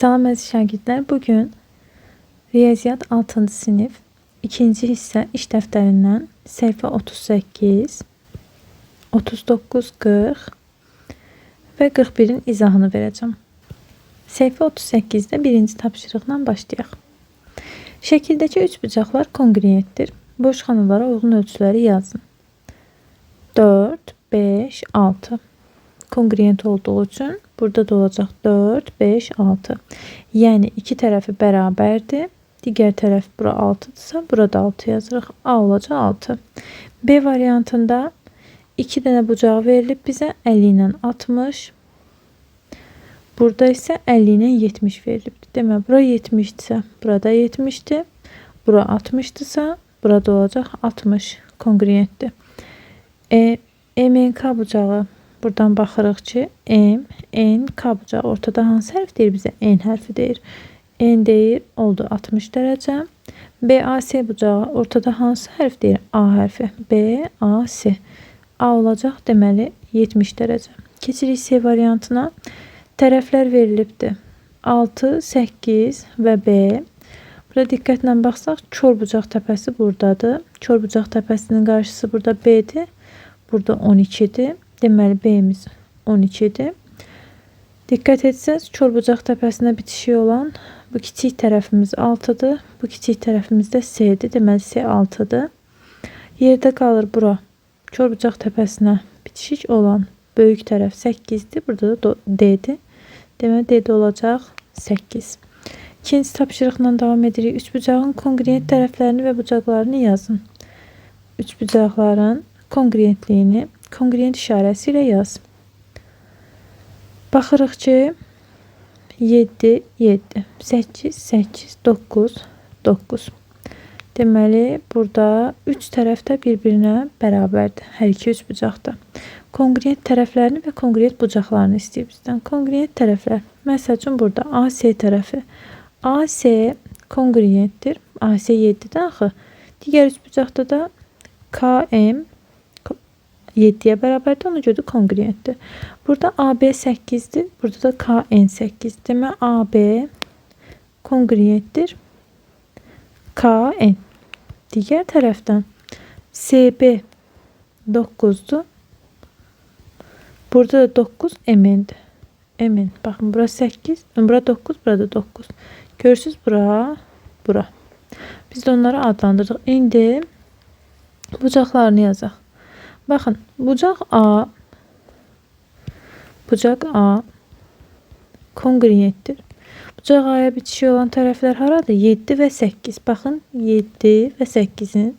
Salam əziz şagirdlər, bugün Riyaziyyat 6-cı sinif 2-ci hissə iş dəftərindən səhifə 38, 39, 40 və 41-in izahını verəcəm. Səhifə 38-də birinci tapşırıqla başlayaq. Şəkildəki üç bucaqlar konqruentdir. Boş xanalara uyğun ölçüləri yazın. 4, 5, 6. Konqruent olduğu üçün burada da olacaq 4, 5, 6. Yəni iki tərəfi bərabərdir. Digər tərəf bura 6-dırsa, burada 6 yazırıq. A olacaq 6. B variantında 2 dənə bucağı verilib bizə 50 ilə 60. Burada isə 50 ilə 70 verilibdir. Demək, bura 70-dirsə, burada 70-dir. Bura 60-dırsa, burada olacaq 60. Konqruentdir. MNK bucağı. Buradan baxırıq ki, M, N, K bucağı. Ortada hansı hərf deyir bizə? N hərfi deyir. N deyir, oldu 60 dərəcə. BAS bucağı. Ortada hansı hərf deyir? A hərfi. BAS. A olacaq, deməli 70 dərəcə. Keçirik C variantına. Tərəflər verilibdir. 6, 8 və B. Burada diqqətlə baxsaq, kör bucaq təpəsi buradadır. Kör bucaq təpəsinin qarşısı burada B-dir. Burada 12-dir. Deməli, B-miz 12-dir. Diqqət etsəz, kör bucaq təpəsinə bitişik olan bu kiçik tərəfimiz 6-dır. Bu kiçik tərəfimiz də C-dir. Deməli, C 6-dır. Yerdə qalır bura. Kör bucaq təpəsinə bitişik olan böyük tərəf 8-dir. Burada da D-dir. Deməli, D-də olacaq 8. İkinci tapşırıqla davam edirik. Üç bucağın konqruent tərəflərini və bucaqlarını yazın. Üç bucaqların konqruentliyini konqruent işarəsi ilə yaz. Baxırıq ki, 7, 7, 8, 8, 9, 9. Deməli, burada 3 tərəf də bir-birinə bərabərdir. Hər iki üç bucaqda. Konqruent tərəflərini və konqruent bucaqlarını istəyir bizdən. Konqruent tərəflər. Məsəl üçün, burada AC tərəfi. AC konqruentdir. AC 7-dir axı. Digər üç bucaqda da KM 7-yə bərabərdir, ona görə də konqruentdir. Burada AB 8-dir, burada da KN 8. Demək, AB konqruentdir. KN. Digər tərəfdən CB 9-dur. Burada da 9 MN-dir. MN. Baxın, bura 8, bura 9, burada 9. Görürsünüz, bura. Biz də onları adlandırdıq. İndi bucaqlarını yazaq. Baxın, bucaq A konqruentdir. Bucaq A-ya bitişik olan tərəflər haradır? 7 və 8. Baxın, 7 və 8-in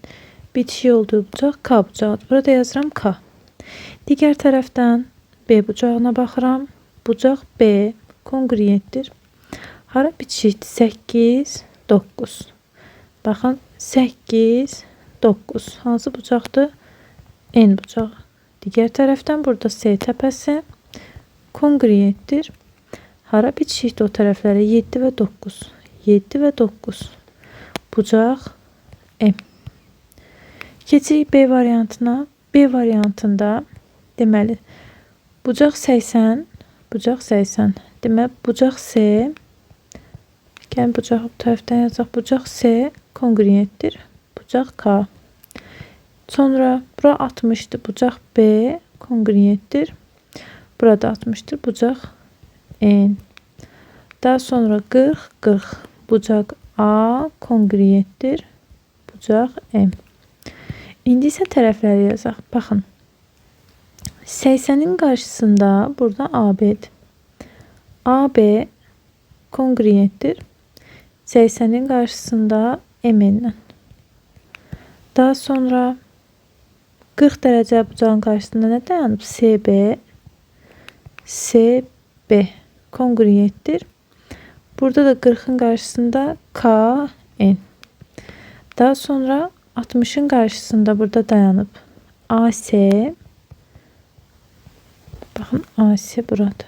bitişik olduğu bucaq K bucağıdır. Burada yazıram K. Digər tərəfdən B bucağına baxıram. Bucaq B konqruentdir. Hara bitişikdir? 8, 9. Baxın, 8, 9. Hansı bucaqdır? N bucağı. Digər tərəfdən burada C təpəsi konqruentdir. Hara bitişikdir o tərəflərə? 7 və 9. 7 və 9. Bucaq M. Keçirik B variantına. B variantında deməli bucaq 80, bucaq 80. Deməli bucaq C. Gəlin bucağı bu tərəfdən yazaq. Bucaq C konqruentdir. Bucaq K. Sonra bura 60'dır. Bucaq B konqruentdir. Burada 60'dır. Bucaq N. Daha sonra 40, 40. Bucaq A konqruentdir. Bucaq M. İndi isə tərəfləri yazaq. Baxın. 80'in qarşısında burada AB'dir. AB konqruentdir. 80'in qarşısında MN. Daha sonra 40 dərəcə bucağın qarşısında nə dayanıb? CB. CB konqruentdir. Burada da 40'ın qarşısında KN. Daha sonra 60'ın qarşısında burada dayanıb AC. Baxın, AC burada.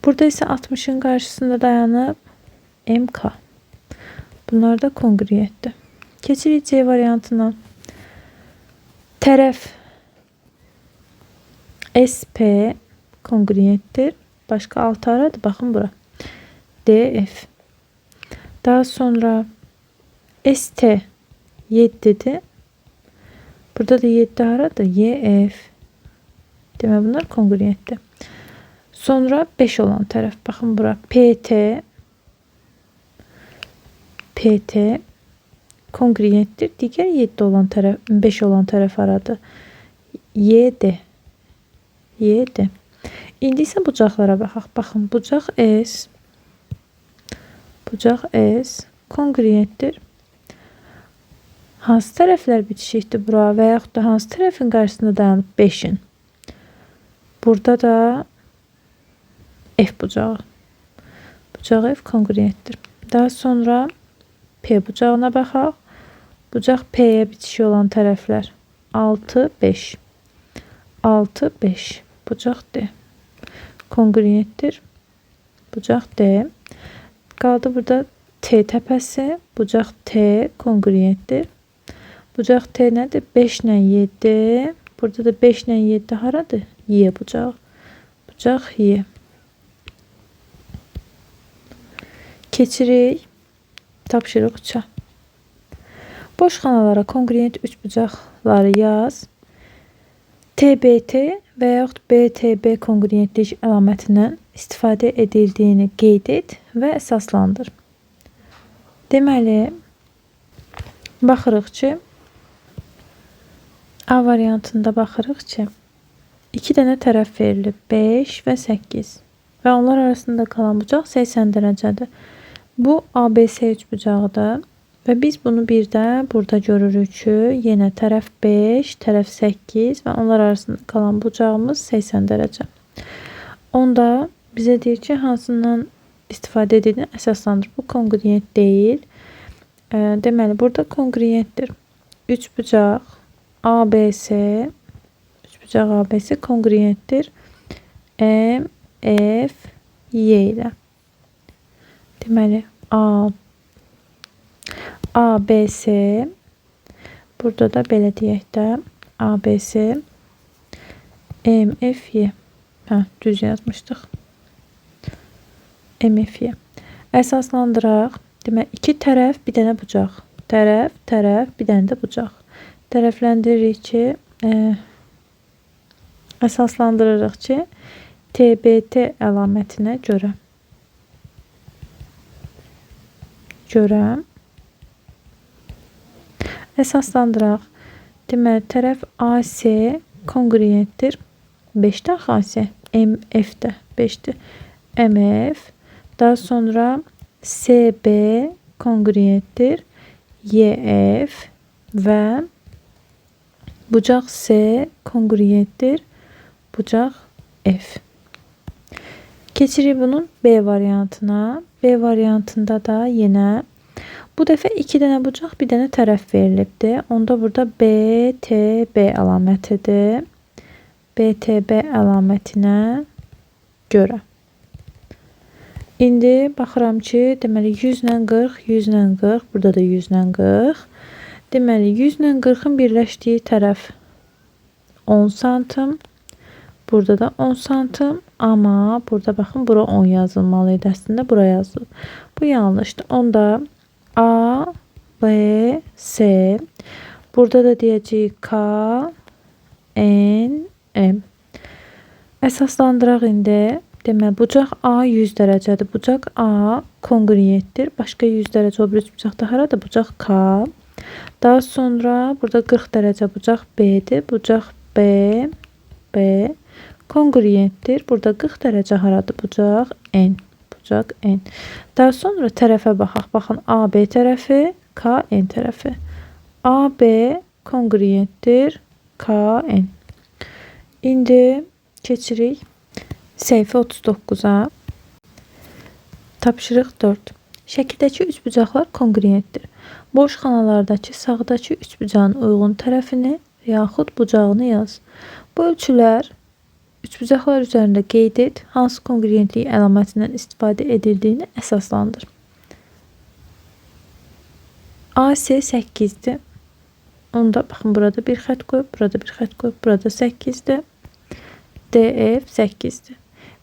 Burada isə 60'ın qarşısında dayanıb MK. Bunlar da konqruentdir. Keçirik C variantına. Tərəf SP konqruentdir. Başqa 6 aradır. Baxın bura. DF. Daha sonra ST 7'dir. Burada da 7 haradır? YF. Demək bunlar kongruentdir. Sonra 5 olan tərəf. Baxın bura PT kongruentdir. Digər 7 olan tərəf, 5 olan tərəf haradır? YD. İndi isə bucaqlara baxaq. Baxın, bucaq S kongruentdir. Hansı tərəflər bitişikdir bura və yaxud da hansı tərəfin qarşısında dayanıb 5-in? Burada da F bucağı. Bucaq F kongruentdir. Daha sonra P bucağına baxaq. Bucaq P'yə bitişik olan tərəflər 6, 5. 6, 5. Bucaq D. Kongruentdir. Bucaq D. Qaldı burada T təpəsi. Bucaq T kongruentdir. Bucaq T nədir? 5 ilə 7. Burada da 5 ilə 7 haradır? Y bucağı. Bucaq Y. Keçirik tapşırıq 3-ə. Boş xanalara kongruent 3 bucaqları yaz. TBT və yaxud BTB kongruentlik əlamətindən istifadə edildiyini qeyd et və əsaslandır. Deməli, baxırıq ki, A variantında baxırıq ki, 2 dənə tərəf verilib, 5 və 8 və onlar arasında qalan bucaq 80 dərəcədir. Bu ABC üçbucağıdır və biz bunu bir də burada görürük ki, yenə tərəf 5, tərəf 8 və onlar arasında qalan bucağımız 80 dərəcə. Onda bizə deyir ki, hansından istifadə edildiğini əsaslandır. Bu kongruent deyil. Deməli, burada kongruentdir. Üçbucaq ABC, üçbucaq ABC kongruentdir. M, F, Y ilə. Deməli, ABC, burada da belə deyək də, ABC, MFY. Düz yazmışdıq. MFY. Əsaslandıraq. Demək, 2 tərəf, bir dənə bucaq. Tərəf, bir dənə də bucaq. Tərəfləndiririk ki, əsaslandırırıq ki, TBT əlamətinə görə. Əsaslandıraq. Deməli, tərəf AC kongruentdir. 5-də AC, MF-də 5-dir. MF. Daha sonra CB kongruentdir. YF və bucaq C kongruentdir. Bucaq F. Keçirik bunun B variantına. B variantında da yenə bu dəfə 2 dənə bucaq, bir dənə tərəf verilibdir. Onda burada BTB əlamətidir. BTB əlamətinə görə. İndi baxıram ki, deməli 100 ilə 40, 100 ilə 40, burada da 100 ilə 40. Deməli 100 ilə 40-ın birləşdiyi tərəf 10 santim. Burada da 10 santim. Amma burada baxın, bura 10 yazılmalı idi. Əslində bura yazılır. Bu yanlışdır. Onda A, B, C. Burada da deyəcəyik K, N, M. Əsaslandıraq indi. Deməli, bucaq A 100 dərəcədir. Bucaq A kongruentdir. Başqa 100 dərəcə o bir bucaqda haradır? Bucaq K. Daha sonra burada 40 dərəcə bucaq B'dir. Bucaq B, kongruentdir. Burada 40 dərəcə haradır? Bucaq N. Bucaq N. Daha sonra tərəfə baxaq. Baxın, AB tərəfi, KN tərəfi. AB kongruentdir. KN. İndi keçirik səhifə 39-a. Tapşırıq 4. Şəkildəki üçbucaqlar kongruentdir. Boş xanalardakı sağdakı üçbucağın uyğun tərəfini yaxud bucağını yaz. Bu ölçülər üçbucaqlar üzərində qeyd et, hansı kongruentlik əlamətindən istifadə edildiyini əsaslandır. AC 8-dir. Onda baxın, burada bir xətt qoyub, burada bir xətt qoyub, burada 8-dir. DF 8-dir.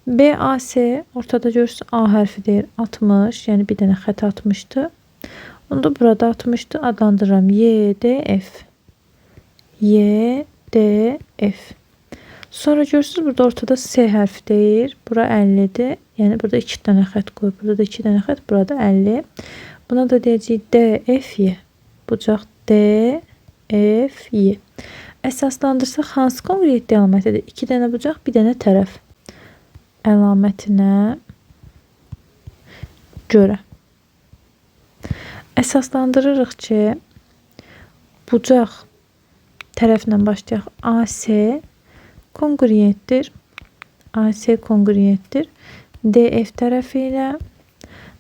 BAS ortada görürsünüz A hərfidir. 60, yəni bir dənə xətt atmışdı. Onu da burada atmışdı. Adlandırıram YDF. YDF. Sonra görürsünüz burada ortada S hərfidir. Bura 50'dir. Yəni burada 2 dənə xətt qoyub. Burada da 2 dənə xətt. Burada 50. Buna da deyəcəyik DFY. Bucaq DFY. Əsaslandırsaq hansı kongruentli əlamətidir? 2 dənə bucaq, bir dənə tərəf əlamətinə görə. Əsaslandırırıq ki, bucaq tərəflə başlayaq. AC kongruentdir. AC kongruentdir. DF tərəfi ilə.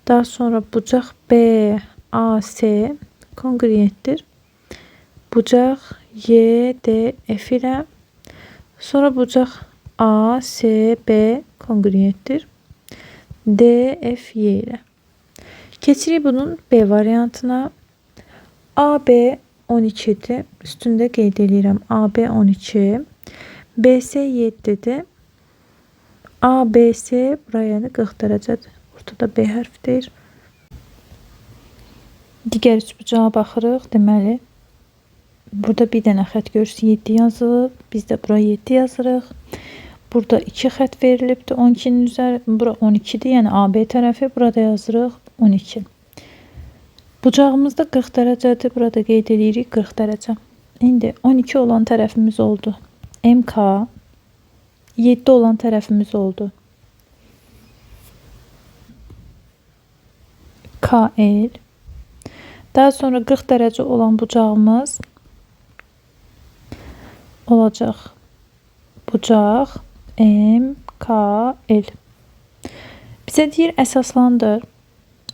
Daha sonra bucaq BAC kongruentdir. Bucaq YDF ilə. Sonra bucaq ASB kongruentdir. DFY ilə. Keçirik bunun B variantına. AB 12'dir. Üstündə qeyd edirəm. AB 12. BC 7'dir. ABC buraya yəni 40 dərəcədir. Ortada B hərfidir. Digər üçbucağa baxırıq. Deməli, burada bir dənə xətt görürsünüz 7 yazılıb. Biz də bura 7 yazırıq. Burada 2 xətt verilibdir. 12'nin üzəri, bura 12'dir. Yəni AB tərəfi, burada yazırıq 12. Bucağımız da 40 dərəcədir. Burada qeyd edirik 40 dərəcə. İndi 12 olan tərəfimiz oldu. MK. 7 olan tərəfimiz oldu. KL. Daha sonra 40 dərəcə olan bucağımız olacaq. Bucaq MKL. Bizə deyir əsaslandır.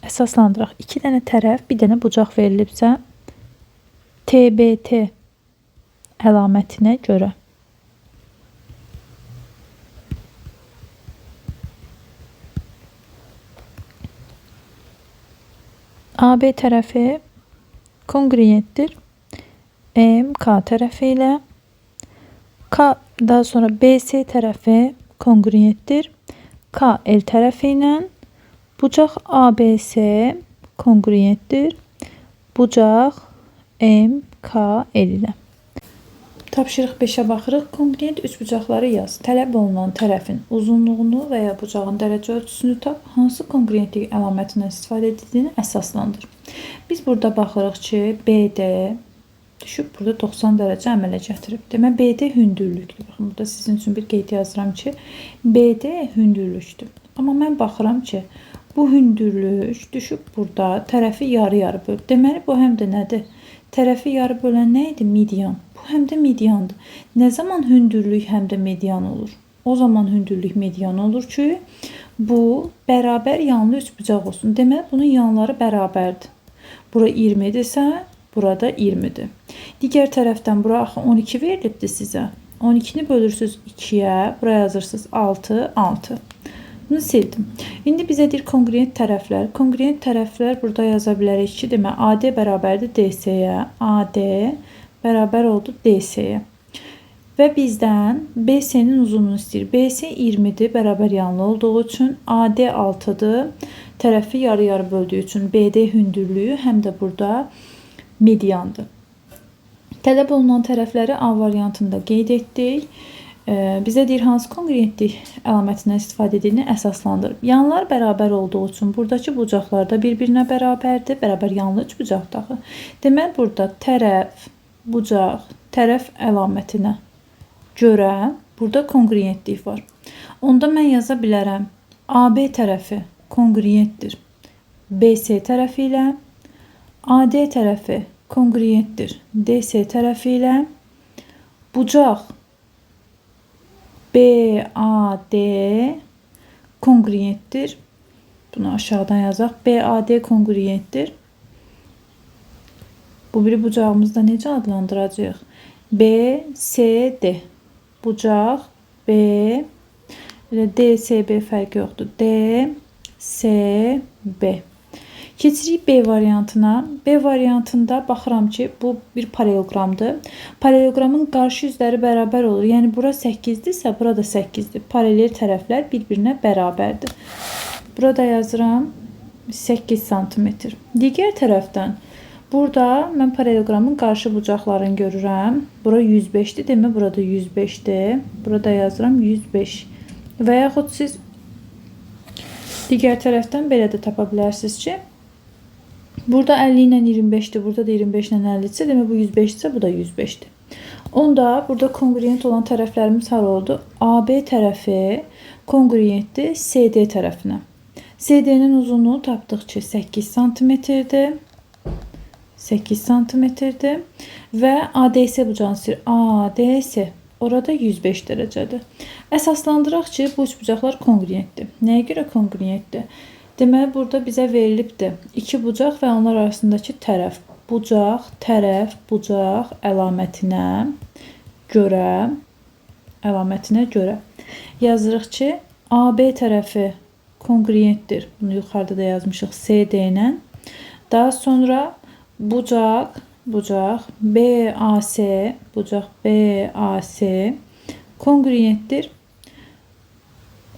Əsaslandıraq. 2 dənə tərəf, bir dənə bucaq verilibsə TBT əlamətinə görə. AB tərəfi kongruentdir. MK tərəfi ilə. Daha sonra BC tərəfi kongruentdir. KL tərəfi ilə. Bucaq ABC kongruentdir. Bucaq MKL ilə. Tapşırıq 5'ə baxırıq. Kongruent üçbucaqları yaz. Tələb olunan tərəfin uzunluğunu və ya bucağın dərəcə ölçüsünü tap. Hansı kongruentlik əlamətindən istifadə edildiyini əsaslandır. Biz burada baxırıq ki, BD düşüb burada 90 dərəcə əmələ gətirib. Demək BD hündürlükdür. Baxın, burada sizin üçün bir qeyd yazıram ki, BD hündürlükdür. Amma mən baxıram ki, bu hündürlük düşüb burada tərəfi yarı-yarı böl. Deməli, bu həm də nədir? Tərəfi yarı bölən nə idi? Median. Bu həm də mediandır. Nə zaman hündürlük həm də median olur? O zaman hündürlük median olur ki, bu bərabər yanlı üçbucaq olsun. Deməli, bunun yanları bərabərdir. Bura 20-dirsə, burada 20-dir. Digər tərəfdən bura 12 verilibdir sizə. 12'ni bölürsünüz 2'yə, buraya yazırsınız 6, 6. Bunu sildim. İndi bizə deyir kongruent tərəflər. Kongruent tərəflər burada yaza bilərik ki, demək AD bərabərdir DC-yə. AD bərabər oldu DC-yə. Və bizdən BC-nin uzunluğunu istəyir. BC 20'dir, bərabər yanlı olduğu üçün. AD 6'dır. Tərəfi yarı-yarı böldüyü üçün BD hündürlüyü həm də burada mediandır. Tələb olunan tərəfləri A variantında qeyd etdik. Bizə deyir hansı kongruentlik əlamətindən istifadə edildiğini əsaslandırıb. Yanlar bərabər olduğu üçün buradakı bucaqlar da bir-birinə bərabərdir. Bərabər yanlı üç bucaqdır. Deməli, burada tərəf, bucaq, tərəf əlamətinə görə burada kongruentlik var. Onda mən yaza bilərəm. AB tərəfi kongruentdir BC tərəfi ilə. AD tərəfi kongruentdir DC tərəfi ilə. Bucaq BAD kongruentdir. Bunu aşağıdan yazaq. BAD kongruentdir. Bu biri bucağımızda necə adlandıracağıq? BCD. Bucaq B. DCB fərqi yoxdur. DCB. Keçirik B variantına. B variantında baxıram ki, bu bir paralelogramdır. Paralelogramın qarşı yüzləri bərabər olur. Yəni bura 8-dirsə, bura da 8-dir. Paralel tərəflər bir-birinə bərabərdir. Burada yazıram 8 sm. Digər tərəfdən burada mən paralelogramın qarşı bucaqlarını görürəm. Bura 105-dir, demə burada 105-dir. Burada yazıram 105. Və yaxud siz digər tərəfdən belə də tapa bilərsiniz ki, burada 50 ilə 25-dir, burada da 25 ilə 50-dirsə, demək bu 105-dirsə, bu da 105-dir. Onda burada kongruent olan tərəflərimiz har oldu? AB tərəfi kongruentdir CD tərəfinə. CD-nin uzunluğu tapdıq ki, 8 sm-dir. 8 sm-dir. Və ADS bucağını istəyir. ADS orada 105 dərəcədir. Əsaslandıraq ki, bu üç bucaqlar kongruentdir. Nəyə görə kongruentdir? Deməli, burada bizə verilibdir. İki bucaq və onlar arasındakı tərəf. Bucaq, tərəf, bucaq əlamətinə görə yazırıq ki, AB tərəfi kongruentdir. Bunu yuxarıda da yazmışıq CD ilə. Daha sonra bucaq BAC, bucaq BAC kongruentdir.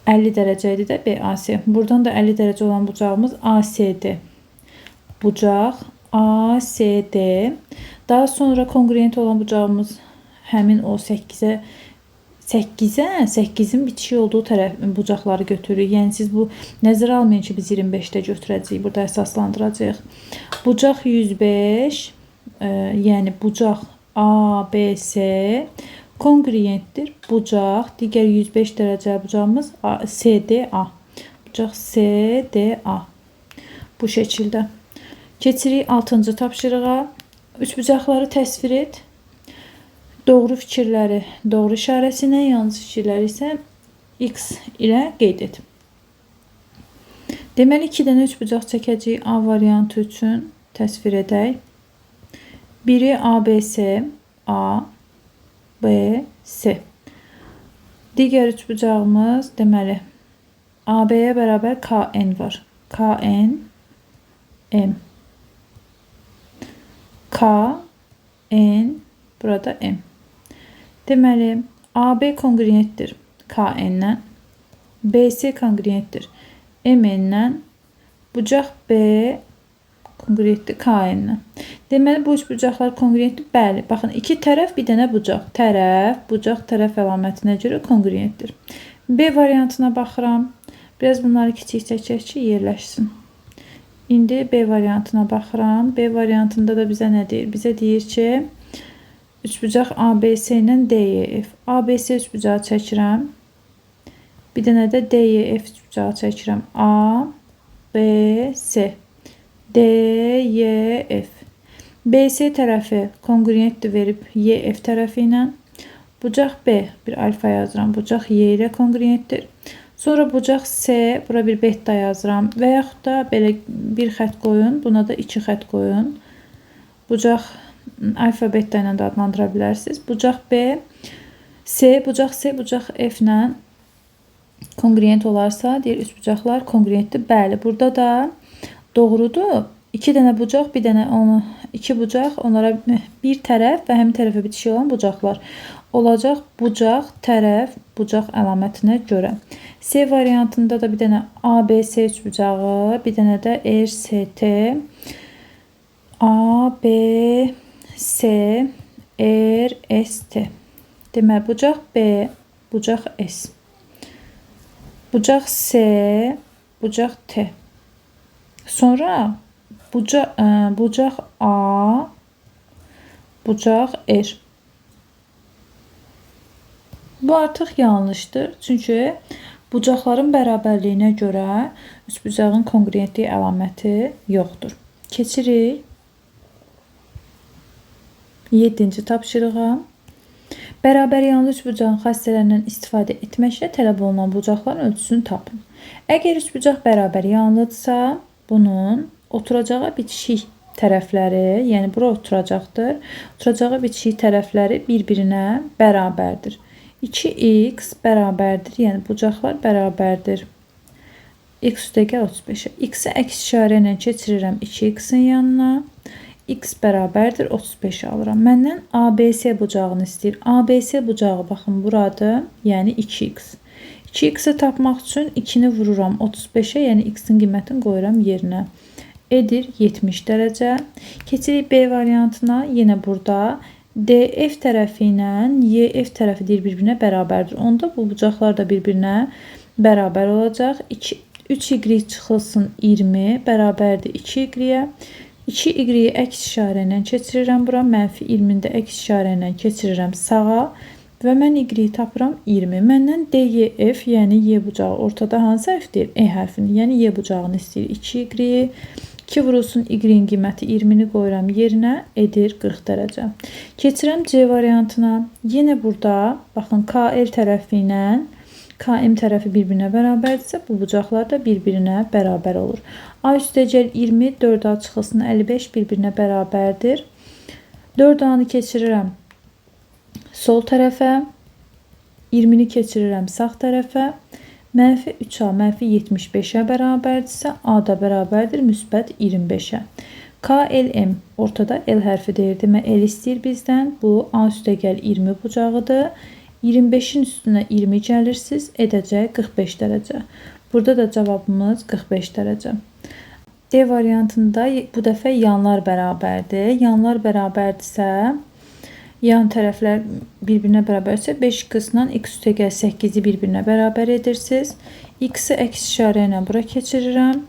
50 dərəcə idi də BAC. Buradan da 50 dərəcə olan bucağımız ACD. Bucaq ACD. Daha sonra kongruent olan bucağımız həmin o 8'in bitişik olduğu tərəf bucaqları götürürük. Yəni siz bu nəzərə almayın ki, biz 25-də götürəcəyik. Burada əsaslandıracağıq. Bucaq 105, yəni bucaq ABC kongruentdir. Bucaq, digər 105 dərəcə bucağımız CDA. Bucaq CDA. Bu şəkildə. Keçirik 6-cı tapşırığa. Üç bucaqları təsvir et. Doğru fikirləri doğru işarəsinə, yanlış fikirləri isə X ilə qeyd et. Deməli, 2 dənə üç bucaq çəkəcəyik A variantı üçün. Təsvir edək. Biri ABC, A, B, C. Digər üç bucağımız, deməli, AB-yə bərabər KN var. KN, M. KN, burada M. Deməli, AB kongruentdir KN-lə, BC kongruentdir MN-lə, bucaq B kongruentdir KN-lə. Deməli, bu üç bucaqlar kongruentdir. Bəli, baxın, iki tərəf, bir dənə bucaq. Tərəf, bucaq, tərəf əlamətinə görə kongruentdir. B variantına baxıram. Biraz bunları kiçik çəkək ki, yerləşsin. İndi B variantına baxıram. B variantında da bizə nə deyir? Bizə deyir ki, üçbucaq ABC ilə DEF. ABC üçbucağı çəkirəm. Bir dənə də DEF üçbucağı çəkirəm. A, B, C. DEF. BC tərəfi kongruentdir verib YF tərəfi ilə. Bucaq B, bir alfa yazıram. Bucaq Y ilə kongruentdir. Sonra bucaq C, bura bir beta yazıram. Və yaxud da belə bir xət qoyun. Buna da 2 xət qoyun. Bucaq alfa beta ilə də adlandıra bilərsiniz. Bucaq B, bucaq C, bucaq F ilə kongruent olarsa, deyir üç bucaqlar kongruentdir. Bəli, burada da doğrudur. 2 dənə bucaq, bir dənə iki bucaq, onlara bir tərəf və həmin tərəfə bitişik olan bucaqlar olacaq. Bucaq, tərəf, bucaq əlamətinə görə. C variantında da bir dənə ABC üçbucağı, bir dənə də RST, ABC, RST. Demək, bucaq B, bucaq S. Bucaq C, bucaq T. Sonra bucaq A, bucaq R. Bu artıq yanlışdır. Çünki bucaqların bərabərliyinə görə üçbucağın kongruentliyi əlaməti yoxdur. Keçirik 7-ci tapşırığa. Bərabər yanlı üçbucağın xassələrindən istifadə etməklə tələb olunan bucaqların ölçüsünü tapın. Əgər üçbucaq bərabər yanlıdırsa, bunun oturacağı bitişik tərəfləri, yəni bura oturacaqdır. Oturacağı bitişik tərəfləri bir-birinə bərabərdir. 2x bərabərdir, yəni bucaqlar bərabərdir. X üstəgəl 35-ə. X-i əks işarə ilə keçirirəm 2x-in yanına. X bərabərdir 35 alıram. Məndən ABC bucağını istəyir. ABC bucağı baxın buradır. Yəni 2x. 2x-i tapmaq üçün 2-ni vururam 35-ə, yəni x-in qiymətini qoyuram yerinə. Edir 70 dərəcə. Keçirik B variantına. Yenə burada DF tərəfi ilə YF tərəfi bir-birinə bərabərdir. Onda bu bucaqlar da bir-birinə bərabər olacaq. 3y çıxılsın 20 bərabərdir 2y-yə. 2y-yi əks işarə ilə keçirirəm bura. Mənfi 20-ni də əks işarə ilə keçirirəm sağa. Və mən y-yi tapıram 20. Məndən DYF, yəni y bucağı ortada hansı hərfdir? E hərfini, yəni y bucağını istəyir 2y. 2 vurulsun y-in qiyməti 20-ni qoyuram yerinə, edir 40 dərəcə. Keçirəm C variantına. Yenə burada, baxın, KL tərəfi ilə KM tərəfi bir-birinə bərabərdirsə, bu bucaqlar da bir-birinə bərabər olur. A üstəgəl 20, 4A çıxılsın 55 bir-birinə bərabərdir. 4A-nı keçirirəm sol tərəfə, 20-ni keçirirəm sağ tərəfə. Mənfi 3A mənfi 75-ə bərabərdirsə, A da bərabərdir müsbət 25-ə. KLM ortada L hərfi deyir. Demək, L istəyir bizdən. Bu A üstəgəl 20 bucağıdır. 25-in üstünə 20 gəlirsiniz, edəcək 45 dərəcə. Burada da cavabımız 45 dərəcə. D variantında bu dəfə yanlar bərabərdir. Yanlar bərabərdirsə, yan tərəflər bir-birinə bərabərsə 5x-la x üstəgəl 8-i bir-birinə bərabər edirsiniz. X-i əks işarə ilə bura keçirirəm.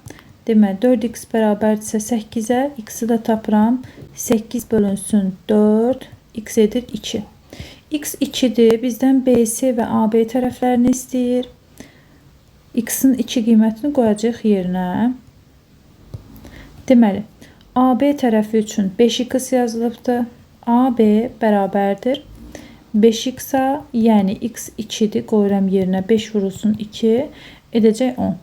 Demək, 4x bərabərdirsə 8-ə, x-i də tapıram. 8 bölünsün 4, x edir 2. X 2-dir. Bizdən BC və AB tərəflərini istəyir. X-in 2 qiymətini qoyacaq yerinə. Deməli, AB tərəfi üçün 5x yazılıbdır. AB bərabərdir 5x-a, yəni x 2-dir. Qoyuram yerinə 5 vurulsun 2, edəcək 10.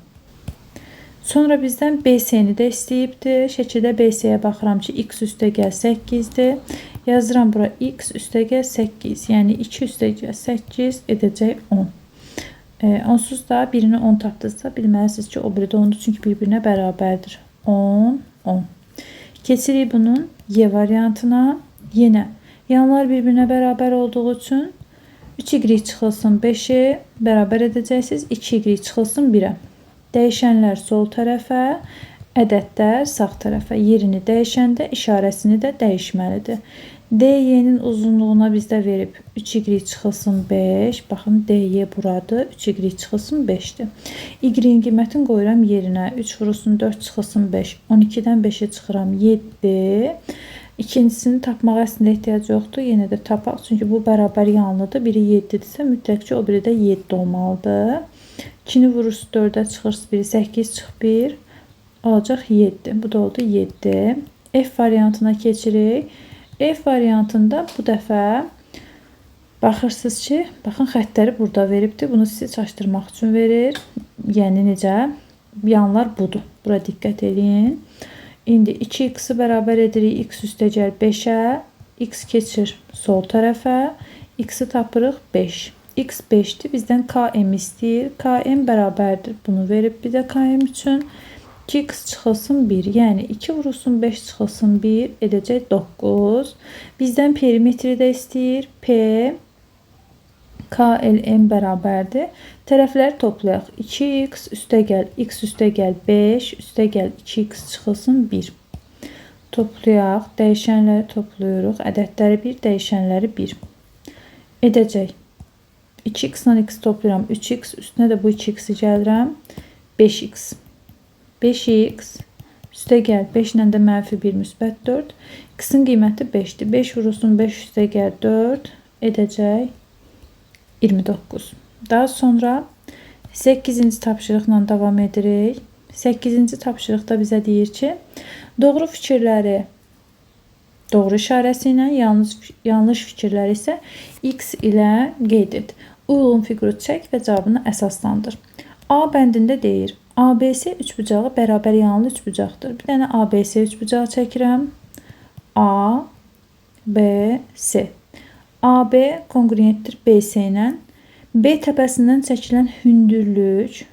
Sonra bizdən BC-ni də istəyibdir. Şəkildə BC-yə baxıram ki, x üstəgəl 8-dir. Yazıram bura x üstəgəl 8, yəni 2 üstəgəl 8 edəcək 10. Onsuz da birini 10 tapdınızsa, bilməlisiniz ki, o biri də 10-dur, çünki bir-birinə bərabərdir. 10, 10. Keçirik bunun Y variantına. Yenə yanlar bir-birinə bərabər olduğu üçün 3y çıxılsın 5-i bərabər edəcəksiniz. 2y çıxılsın 1-ə. Dəyişənlər sol tərəfə, ədədlər sağ tərəfə. Yerini dəyişəndə işarəsini də dəyişməlidir. DY-nin uzunluğuna bizdə verib 3y çıxılsın 5. Baxın, DY buradır. 3y çıxılsın 5-dir. Y-in qiymətini qoyuram yerinə. 3 vurulsun 4 çıxılsın 5. 12-dən 5-ə çıxıram 7. İkincisini tapmağa əslində ehtiyac yoxdur. Yenə də tapaq. Çünki bu bərabər yanlıdır. Biri 7-dirsə, mütləq ki, o biri də 7 olmalıdır. 2-ni vurursunuz 4-ə çıxırsınız. Biri 8 çıx 1. Olacaq 7. Bu da oldu 7. F variantına keçirik. F variantında bu dəfə baxırsınız ki, baxın, xəttləri burada veribdir. Bunu sizi çaşdırmaq üçün verir. Yəni necə? Yanlar budur. Bura diqqət edin. İndi 2x-i bərabər edirik x üstəgəl 5-ə. X keçir sol tərəfə. X-i tapırıq 5. X 5-dir. Bizdən KM istəyir. KM bərabərdir. Bunu verib bir də KM üçün. 2x çıxılsın 1. Yəni 2 vurulsun 5 çıxılsın 1. Edəcək 9. Bizdən perimetri də istəyir. P KLM bərabərdir. Tərəfləri toplayaq. 2x üstəgəl x üstəgəl 5 üstəgəl 2x çıxılsın 1. Toplayaq. Dəyişənləri toplayırıq. Ədədləri 1, dəyişənləri 1. Edəcək. 2x-la x toplayıram. 3x üstünə də bu 2x-i gəlirəm. 5x. 5x üstəgəl 5 ilə də mənfi 1 müsbət 4. X-in qiyməti 5-dir. 5 vurulsun 5 üstəgəl 4 edəcək 29. Daha sonra 8-ci tapşırıqla davam edirik. 8-ci tapşırıqda bizə deyir ki, doğru fikirləri doğru işarəsi ilə, yanlış fikirləri isə x ilə qeyd et. Uyğun fiquru çək və cavabını əsaslandır. A bəndində deyir, ABC üçbucağı bərabər yanlı üçbucaqdır. Bir dənə ABC üçbucağı çəkirəm. A, B, C. AB konqruentdir BC ilə. B təpəsindən çəkilən hündürlük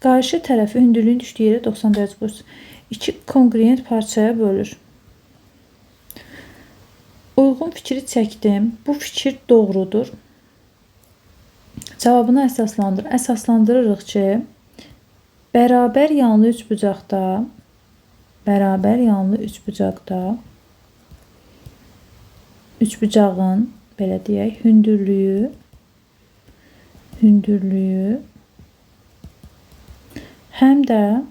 Qarşı tərəfi hündürlüyün düşdüyü yerə 90 dərəcə qoysun. İki kongruent parçaya bölür. Uyğun fikri çəkdim. Bu fikir doğrudur. Cavabını əsaslandır. Əsaslandırırıq ki, bərabər yanlı üçbucaqda üçbucağın belə deyək, hündürlüyü həm də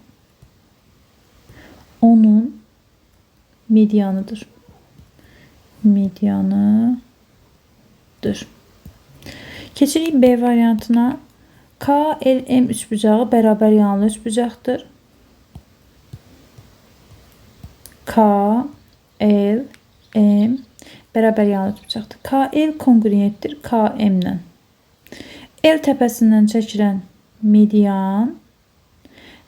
onun medianıdır. Keçirik B variantına. KLM üçbucağı bərabər yanlı üçbucaqdır. KLM bərabər yanlı üçbucaqdır. KL kongruentdir KM-lə. L təpəsindən çəkilən median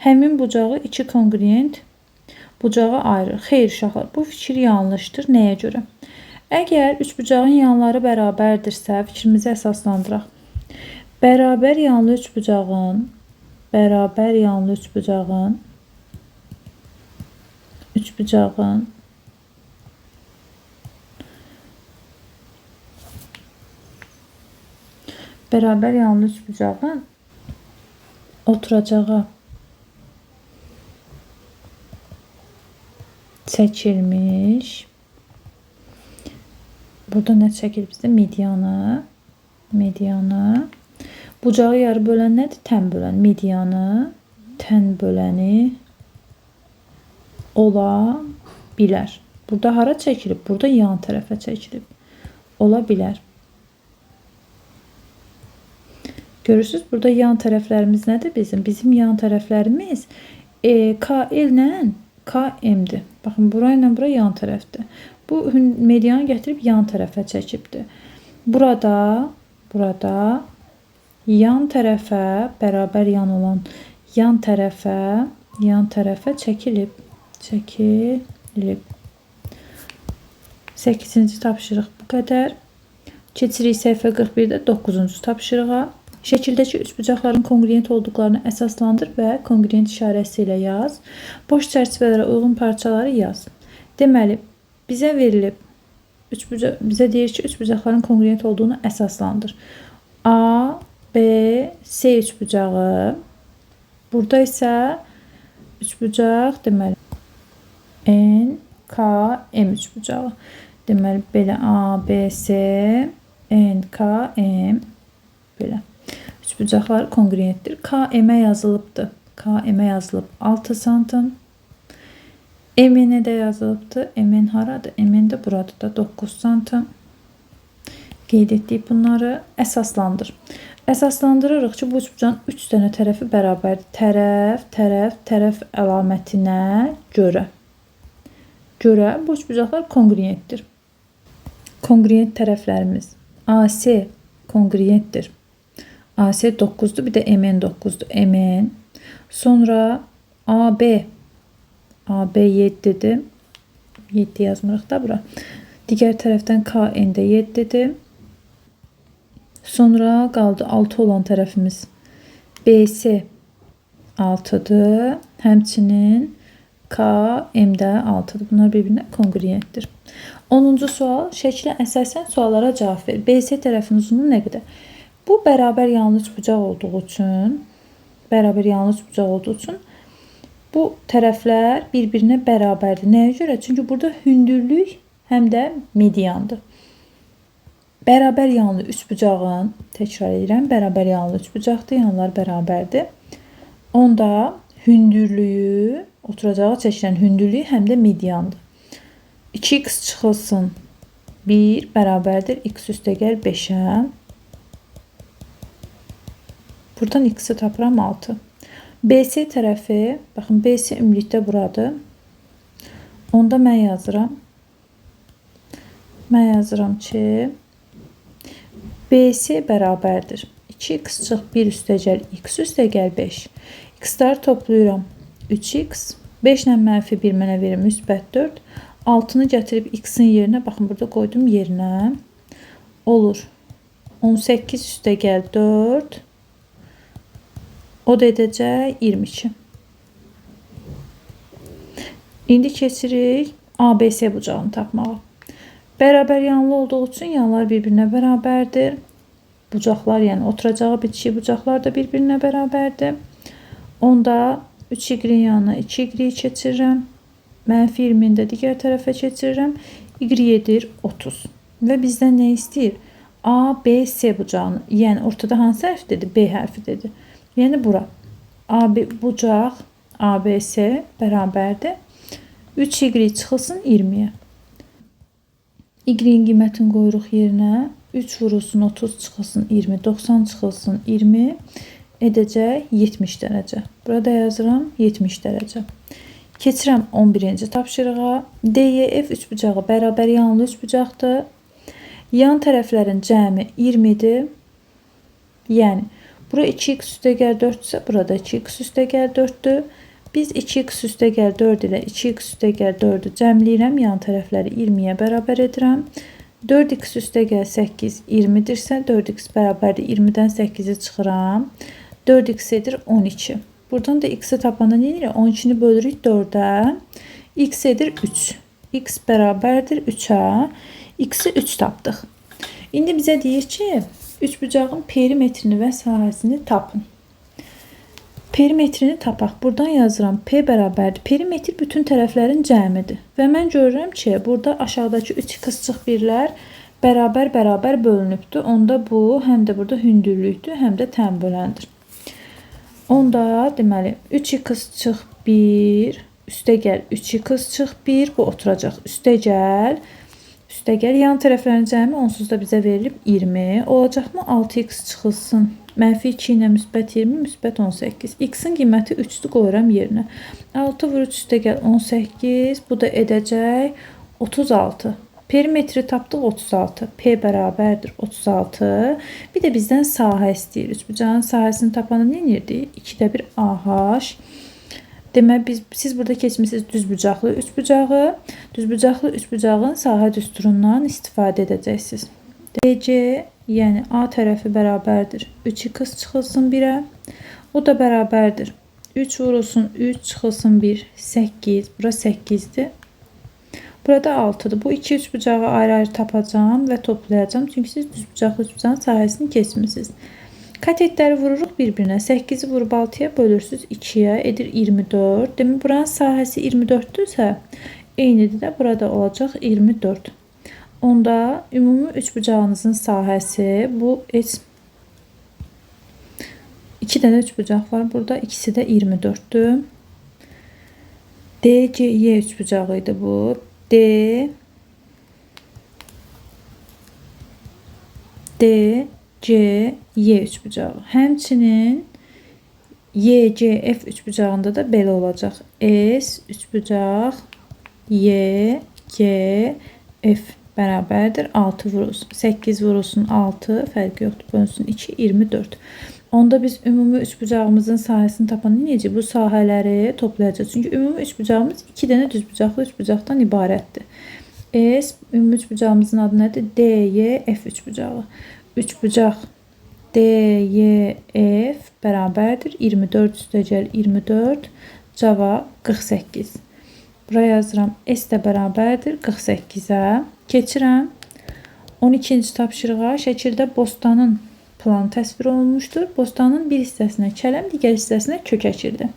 həmin bucağı iki kongruent bucağa ayırır. Xeyr uşaqlar, bu fikir yanlışdır. Nəyə görə? Əgər üçbucağın yanları bərabərdirsə, fikrimizi əsaslandıraq. Bərabər yanlı üçbucağın oturacağa çəkilmiş. Burada nə çəkilib bizdə? Medianı. Bucağı yarı bölən nədir? Tən bölən. Medianı tən böləni ola bilər. Burada hara çəkilib? Burada yan tərəfə çəkilib. Ola bilər. Görürsünüz, burada yan tərəflərimiz nədir bizim? Bizim yan tərəflərimiz KL ilə KM-dir. Baxın, bura ilə bura yan tərəfdir. Bu medianı gətirib yan tərəfə çəkibdir. Burada yan tərəfə, bərabər yan olan yan tərəfə çəkilib. 8-ci tapşırıq bu qədər. Keçirik səhifə 41-də 9-cu tapşırığa. Şəkildəki üçbucaqların kongruent olduqlarını əsaslandır və kongruent işarəsi ilə yaz. Boş çərçivələrə uyğun parçaları yaz. Deməli, bizə deyir ki, üçbucaqların kongruent olduğunu əsaslandır. A, B, C üçbucağı. Burada isə üçbucaq, deməli, N, K, M üçbucağı. Deməli, belə A, B, C, N, K, M, belə. Üçbucaqlar kongruentdir. KM-ə yazılıbdır. KM-ə yazılıb 6 santim. M-nə də yazılıbdır. M-n haradır? M-n də burada da 9 santim. Qeyd etdik bunları. Əsaslandır. Əsaslandırırıq ki, bu üçbucağın 3 dənə tərəfi bərabərdir. Tərəf əlamətinə görə bu üçbucaqlar kongruentdir. Kongruent tərəflərimiz AC kongruentdir. AC 9-dur, bir də MN 9-dur. MN. Sonra AB 7-dir. 7 yazmırıq da bura. Digər tərəfdən KN də 7-dir. Sonra qaldı 6 olan tərəfimiz. BC 6-dır. Həmçinin KM də 6-dır. Bunlar bir-birinə kongruentdir. 10-cu sual. Şəklə əsasən suallara cavab ver. BC tərəfinin uzunluğu nə qədər? Bu bərabər yanlı üçbucaq olduğu üçün bu tərəflər bir-birinə bərabərdir. Nəyə görə? Çünki burada hündürlük həm də mediandır. Bərabər yanlı üçbucağın, təkrar edirəm, bərabər yanlı üçbucaqdır, yanlar bərabərdir. Onda hündürlüyü, oturacağa çəkilən hündürlüyü həm də mediandır. 2x çıxılsın 1 bərabərdir x üstə gəl 5-ə. Buradan x-i tapıram 6. BC tərəfi, baxın BC ümumilikdə buradır. Onda mən yazıram ki, BC bərabərdir. 2x çıx 1 üstə gəl x üstə gəl 5. X-ləri toplayıram 3x. 5 ilə mənfi 1 mənə verir müsbət 4. 6-nı gətirib x-in yerinə, baxın burada qoydum yerinə. Olur 18 üstə gəl 4. O da edəcək 22. İndi keçirik ABC bucağını tapmağa. Bərabər yanlı olduğu üçün yanlar bir-birinə bərabərdir. Bucaqlar, yəni oturacağı bitişik bucaqlar da bir-birinə bərabərdir. Onda 3y yanına 2y keçirirəm. -20-ni də digər tərəfə keçirirəm. Y edir 30. Və bizdən nə istəyir? A, B, C bucağını. Yəni ortada hansı hərfdir? B hərfidir. Yəni bura. AB bucaq ABC bərabərdir. 3y çıxılsın 20-yə. Y-in qiymətini qoyuruq yerinə. 3 vurulsun 30 çıxılsın 20. 90 çıxılsın 20. Edəcək 70 dərəcə. Burada yazıram 70 dərəcə. Keçirəm 11-ci tapşırığa. DEF üçbucağı bərabər yanlı üçbucaqdır. Yan tərəflərin cəmi 20-dir. Yəni bura 2x üstəgəl 4-dürsə, burada 2x üstəgəl 4-dür. Biz 2x üstəgəl 4 ilə 2x üstəgəl 4-ü cəmləyirəm. Yan tərəfləri 20-yə bərabər edirəm. 4x üstəgəl 8 20-dirsə, 4x bərabərdir 20-dən 8-i çıxıram. 4x edir 12. Buradan da x-i tapanda nə edir? 12-ni bölürük 4-ə. X edir 3. X bərabərdir 3-ə. X-i 3 tapdıq. İndi bizə deyir ki, üçbucağın perimetrini və sahəsini tapın. Perimetrini tapaq. Buradan yazıram. P bərabərdir. Perimetr bütün tərəflərin cəmidir. Və mən görürəm ki, burada aşağıdakı 3 qısçıq birlər bərabər bölünübdür. Onda bu, həm də burada hündürlükdür, həm də tənböləndir. Onda deməli 3 qısçıq 1 üstəgəl 3 qısçıq 1 bu oturacaq. Üstəgəl yan tərəflərin cəmi onsuz da bizə verilib 20 olacaqmı? 6x çıxılsın. -2 ilə müsbət 20, müsbət 18. X-in qiyməti 3-dür, qoyuram yerinə. 6 vur 3 üstəgəl 18. Bu da edəcək 36. Perimetri tapdıq 36. P bərabərdir 36. Bir də bizdən sahə istəyir. Üçbucağın sahəsini tapanda nə edirdik? 2də 1 AH. Demək, siz burada keçmişsiniz düzbucaqlı üçbucağı. Düzbucaqlı üçbucağın sahə düsturundan istifadə edəcəksiniz. DC, yəni A tərəfi bərabərdir 3x çıxılsın 1-ə. O da bərabərdir 3 vurulsun 3 çıxılsın 1, 8. Bura 8-dir. Burada 6-dır. Bu iki üçbucağı ayrı-ayrı tapacağım və toplayacağım. Çünki siz düzbucaqlı üçbucağın sahəsini keçmişsiniz. Katetləri vururuq bir-birinə. 8-i vurub 6-ya bölürsünüz 2-yə edir 24. Demək, buranın sahəsi 24-dürsə, eynidir də burada olacaq 24. Onda ümumi üçbucağınızın sahəsi bu heç 2 dənə üçbucaq var. Burada ikisi də 24-dür. DCY üçbucağı idi bu. DCY üçbucağı. Həmçinin YCF üçbucağında da belə olacaq. S üçbucaq YCF bərabərdir 6 vurulsun 8 vurulsun 6 fərqi yoxdur, bölünsün 2 24. Onda biz ümumi üçbucağımızın sahəsini tapanda necə bu sahələri toplayacağız? Çünki ümumi üçbucağımız 2 dənə düzbucaqlı üçbucaqdan ibarətdir. S ümumi üçbucağımızın adı nədir? DYF üçbucağı. Üçbucaq DYF bərabərdir 24 üstəgəl 24. Cavab 48. Buraya yazıram. S də bərabərdir 48-ə. Keçirəm 12-ci tapşırığa. Şəkildə bostanın planı təsvir olunmuşdur. Bostanın bir hissəsinə kələm, digər hissəsinə kök əkildi.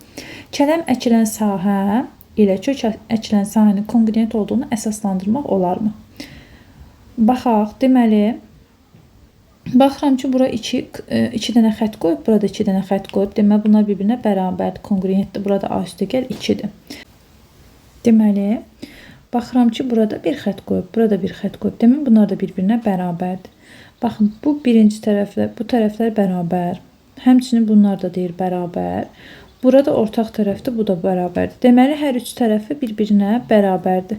Kələm əkilən sahə ilə kök əkilən sahənin kongruent olduğunu əsaslandırmaq olarmı? Baxaq. Deməli, baxıram ki, bura 2 dənə xətt qoyub, burada 2 dənə xətt qoyub. Deməli, bunlar bir-birinə bərabərdir, kongruentdir. Burada A üstəgəl 2-dir. Deməli, baxıram ki, burada bir xətt qoyub, burada bir xətt qoyub. Deməli, bunlar da bir-birinə bərabərdir. Baxın, bu birinci tərəflər, bu tərəflər bərabər. Həmçinin bunlar da deyir bərabər. Burada ortaq tərəfdir, bu da bərabərdir. Deməli, hər üç tərəfi bir-birinə bərabərdir.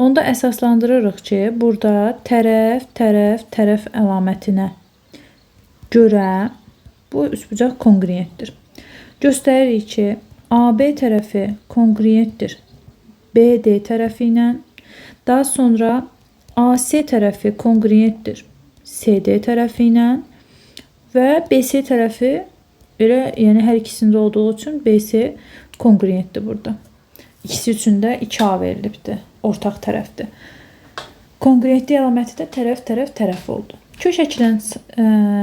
Onda əsaslandırırıq ki, burada tərəf əlamətinə görə bu üçbucaq kongruentdir. Göstəririk ki, AB tərəfi kongruentdir BD tərəfi ilə. Daha sonra AC tərəfi kongruentdir CD tərəfi ilə və BC tərəfi Elə, yəni hər ikisində olduğu üçün BC kongruentdir burada. İkisi üçün də 2A verilibdir. Ortaq tərəfdir. Kongruentlik əlaməti də tərəf oldu. Kök çəkilən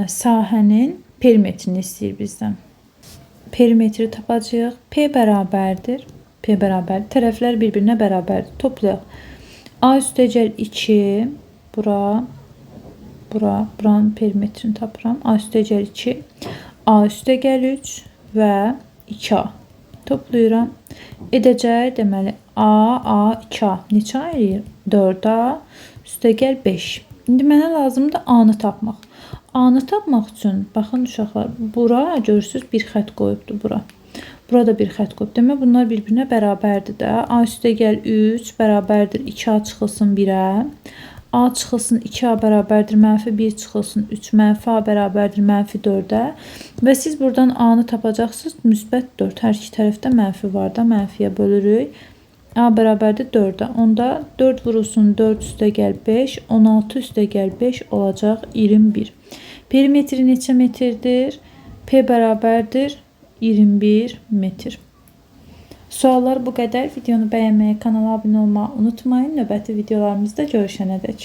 sahənin perimetrini istəyir bizdən. Perimetri tapacağıq. P bərabərdir. Tərəflər bir-birinə bərabərdir. Toplayaq. A üstəgəl 2, buranın perimetrini tapıram. A üstəgəl 2, A üstəgəl 3 və 2A. Toplayıram. Edəcək, deməli, A, 2A. Neçə eləyir? 4A üstəgəl 5. İndi mənə lazımdır A-nı tapmaq. A-nı tapmaq üçün, baxın uşaqlar, bura görürsünüz bir xətt qoyubdur bura. Burada bir xətt qoyub. Demək, bunlar bir-birinə bərabərdir də. A üstəgəl 3 bərabərdir 2A çıxılsın 1-ə. A çıxılsın 2A bərabərdir -1 çıxılsın 3, -A bərabərdir -4-ə. Və siz buradan A-nı tapacaqsınız, müsbət 4. Hər iki tərəfdə mənfi var da, mənfiyə bölürük. A bərabərdir 4-ə. Onda 4 vurulsun 4 üstəgəl 5, 16 üstəgəl 5 olacaq 21. Perimetri neçə metrdir? P bərabərdir 21 metr. Suallar bu qədər. Videonu bəyənməyi, kanala abunə olmağı unutmayın. Növbəti videolarımızda görüşənədək.